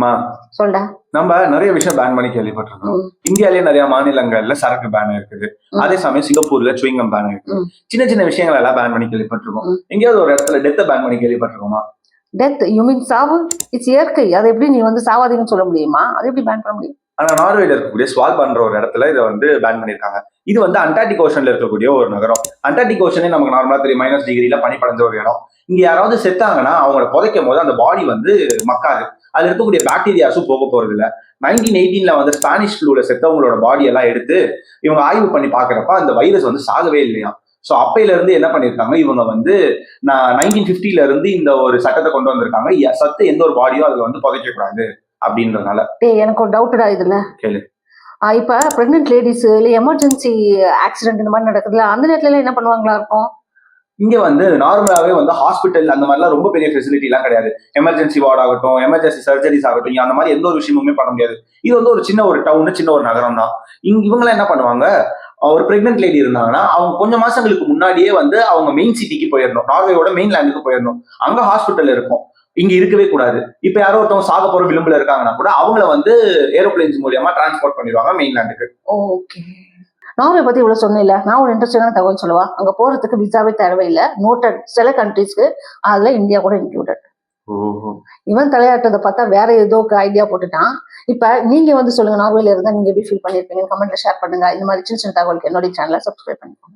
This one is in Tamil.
மா சொல்டா. நம்ம நிறைய விஷயம் பேன் பண்ணி கேள்விப்பட்டிருக்கோம். இந்தியாலேயே நிறைய மாநிலங்கள்ல சரக்கு பேன் இருக்குது. அதே சமயம் சிங்கப்பூர்ல சுவிங்கம் பேன் இருக்குது. சின்ன சின்ன விஷயங்கள் எல்லாம் பேன் பண்ணி கேள்விப்பட்டிருக்கோம். எங்கேயாவது ஒரு இடத்துல டெத்தை பேன் பண்ணி கேள்விப்பட்டிருக்கோமா? டெத் யூ மீன் சாவு? இட்ஸ் இயற்கை. அதை எப்படி நீ சாவாதீங்கன்னு சொல்ல முடியுமா? அதை எப்படி பேன் பண்ண முடியும்? ஆனா நார்வேல இருக்கக்கூடிய ஸ்வால்பான்ற ஒரு இடத்துல இதை பேன் பண்ணிருக்காங்க. இது அண்டார்டிக் ஓஷன்ல இருக்கக்கூடிய ஒரு நகரம். அண்டார்டிக் ஓஷனே நமக்கு நார்மலா தெரியும், -டிகிரில பனி படைஞ்ச ஒரு இடம். இங்க யாராவது செத்தாங்கன்னா அவங்கள புதைக்கும் போது அந்த பாடி மக்காது. அதுல இருக்கக்கூடிய பாக்டீரியாஸும் போக போறது இல்ல. 1918ல ஸ்பானிஷ் ஃப்ளூல செத்தவங்களோட பாடி எல்லாம் எடுத்து இவங்க ஆய்வு பண்ணி பாக்குறப்ப அந்த வைரஸ் சாகவே இல்லையா. சோ அப்பையில இருந்து என்ன பண்ணிருக்காங்க இவங்க 1950ல இருந்து இந்த ஒரு சட்டத்தை கொண்டு வந்திருக்காங்க. சத்து எந்த ஒரு பாடியும் அதுல புதைக்க கூடாது அப்படின்றதுனால. எனக்கு ஒரு டவுட்டா இதுல கேளு. இப்ப பிரெக்னென்ட் லேடிஸ் இல்ல எமர்ஜென்சி ஆக்சிடென்ட் இந்த மாதிரி நடக்குதுல, அந்த நேரத்துல என்ன பண்ணுவாங்களா இருக்கும்? இங்க நார்மலாவே ஹாஸ்பிட்டல் அந்த மாதிரிலாம் ரொம்ப பெரிய ஃபெசிலிட்டி எல்லாம் கிடையாது. எமர்ஜென்சி வார்டு ஆகட்டும், எமர்ஜென்சி சர்ஜரிஸ் ஆகட்டும், அந்த மாதிரி எந்த ஒரு விஷயமுமே பண்ண முடியாது. இது ஒரு சின்ன ஒரு டவுன், சின்ன ஒரு நகரம் தான். இவங்க என்ன பண்ணுவாங்க, ஒரு பிரெக்னென்ட் லேடி இருந்தாங்கன்னா அவங்க கொஞ்சம் மாசங்களுக்கு முன்னாடியே அவங்க மெயின் சிட்டிக்கு போயிடணும். நார்வேயோட மெயின் லேண்டுக்கு போயிடணும். அங்க ஹாஸ்பிட்டல் இருக்கும். இங்க இருக்கவே கூடாது. இப்ப யாரோ ஒருத்தவங்க சாக போற விளிம்புல இருக்காங்கன்னா கூட அவங்கள ஏரோப்ளேன்ஸ் மூலியமா டிரான்ஸ்போர்ட் பண்ணிடுவாங்க மெயின் லேண்டுக்கு. ஓகே. நார்வே பத்தி இவ்வளவு சொன்னேன்ல, நான் ஒரு இன்ட்ரெஸ்டிங்கான தகவல் சொல்லவா? அங்க போறதுக்கு விசாவே தேவையில்லை. நோட்டட் சில கண்ட்ரீஸ்க்கு, அதுல இந்தியா கூட இன்க்ளூடட். இவன் தலையாட்டதை பார்த்தா வேற ஏதோ ஐடியா போட்டுட்டான். இப்ப நீங்க சொல்லுங்க, நார்வேல இருந்தா நீங்க எப்படி ஃபீல் பண்ணிருப்பீங்க? கமெண்ட்ல ஷேர் பண்ணுங்க. இந்த மாதிரி சின்ன சின்ன தகவலுக்கு என்னுடைய சேனலை சப்ஸ்கிரைப் பண்ணிக்கோங்க.